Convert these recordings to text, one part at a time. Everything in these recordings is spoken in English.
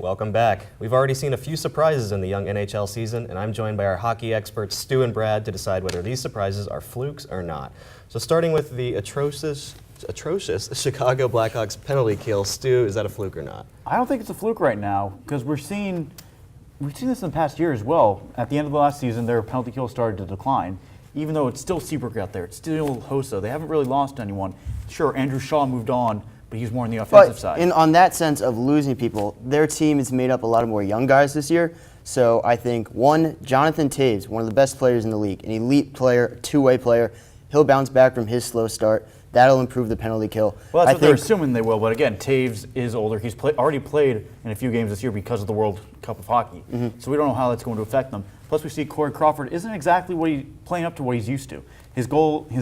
Welcome back. We've already seen a few surprises in the young NHL season, and I'm joined by our hockey experts Stu and Brad to decide whether these surprises are flukes or not. So starting with the atrocious Chicago Blackhawks penalty kill, Stu, is that a fluke or not? I don't think it's a fluke right now because we've seen this in the past year as well. At the end of the last season, their penalty kill started to decline, even though it's still Seabrook out there. It's still Hossa. They haven't really lost anyone. Sure, Andrew Shaw moved on, but he's more on the offensive side. On that sense of losing people, their team is made up a lot of more young guys this year. So I think, one, Jonathan Toews, one of the best players in the league, an elite player, two-way player. He'll bounce back from his slow start. That'll improve the penalty kill. Well, that's what they're assuming they will. But again, Toews is older. He's already played in a few games this year because of the World Cup of Hockey. So we don't know how that's going to affect them. Plus, we see Corey Crawford isn't exactly playing up to what he's used to. His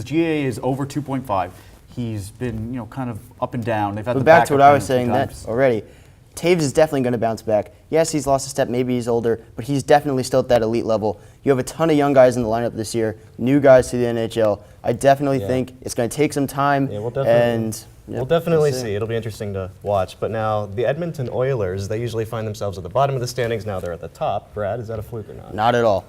GA is over 2.5. He's been, kind of up and down. They've had but back to what I was saying already. Toews is definitely going to bounce back. Yes, he's lost a step. Maybe he's older, but he's definitely still at that elite level. You have a ton of young guys in the lineup this year, new guys to the NHL. I definitely think it's going to take some time. Yeah, we'll definitely see. It'll be interesting to watch. But now, the Edmonton Oilers, they usually find themselves at the bottom of the standings. Now they're at the top. Brad, is that a fluke or not? Not at all.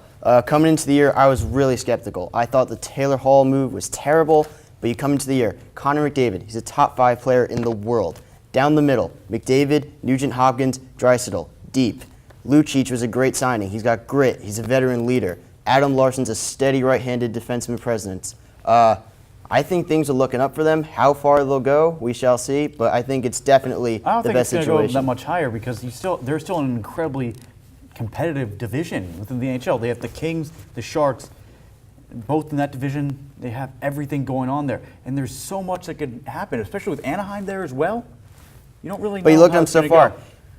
Coming into the year, I was really skeptical. I thought the Taylor Hall move was terrible, but you come into the year, Connor McDavid, he's a top 5 player in the world. Down the middle, McDavid, Nugent-Hopkins, Draisaitl, deep. Lucic was a great signing. He's got grit. He's a veteran leader. Adam Larson's a steady right-handed defenseman presence. I think things are looking up for them. How far they'll go, we shall see. But I think it's definitely the best situation. I don't think it's going to go that much higher because they're still in an incredibly competitive division within the NHL. They have the Kings, the Sharks, both in that division. They have everything going on there. And there's so much that could happen, especially with Anaheim there as well. You don't really know. But you look at them so far,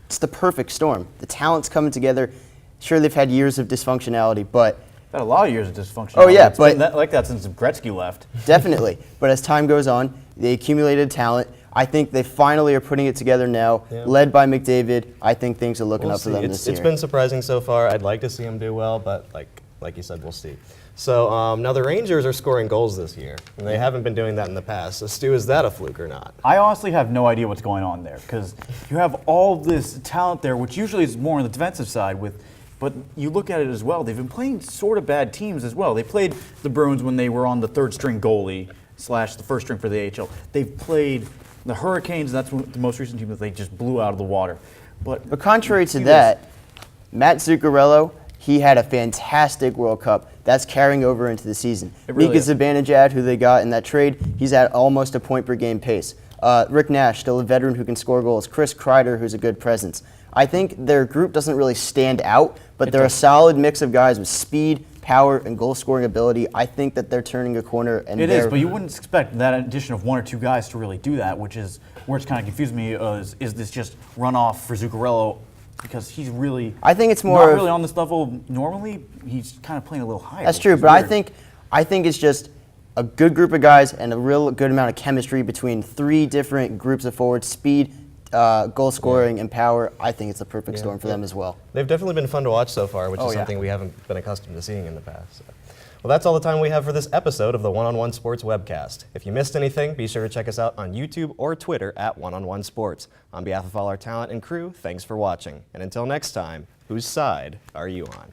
it's the perfect storm. The talent's coming together. Sure, they've had years of dysfunctionality, but had a lot of years of dysfunctionality. Oh yeah, it's been like that since Gretzky left. Definitely. But as time goes on, they accumulated talent. I think they finally are putting it together now, led by McDavid. I think things are looking up for them this year. It's been surprising so far. I'd like to see them do well, but like you said, we'll see. So now the Rangers are scoring goals this year, and they haven't been doing that in the past. So Stu, is that a fluke or not? I honestly have no idea what's going on there because you have all this talent there, which usually is more on the defensive side but you look at it as well, they've been playing sort of bad teams as well. They played the Bruins when they were on the third-string goalie / the first string for the AHL. They've played the Hurricanes, and that's the most recent team that they just blew out of the water. But contrary to that, Matt Zuccarello, he had a fantastic World Cup. That's carrying over into the season. Mika Zibanejad, who they got in that trade, he's at almost a point-per-game pace. Rick Nash, still a veteran who can score goals. Chris Kreider, who's a good presence. I think their group doesn't really stand out, but they're a solid mix of guys with speed, power, and goal-scoring ability. I think that they're turning a corner. And it is, but you wouldn't expect that addition of 1 or 2 guys to really do that, which is where it's kind of confused me. Is this just runoff for Zuccarello? Because he's really, I think it's more not really on this level normally. He's kind of playing a little higher. That's true, but I think it's just a good group of guys and a real good amount of chemistry between 3 different groups of forwards: speed, goal scoring, and power. I think it's a perfect storm for them as well. They've definitely been fun to watch so far, which is something we haven't been accustomed to seeing in the past. So. Well, that's all the time we have for this episode of the One-on-One Sports Webcast. If you missed anything, be sure to check us out on YouTube or Twitter at One-on-One Sports. On behalf of all our talent and crew, thanks for watching. And until next time, whose side are you on?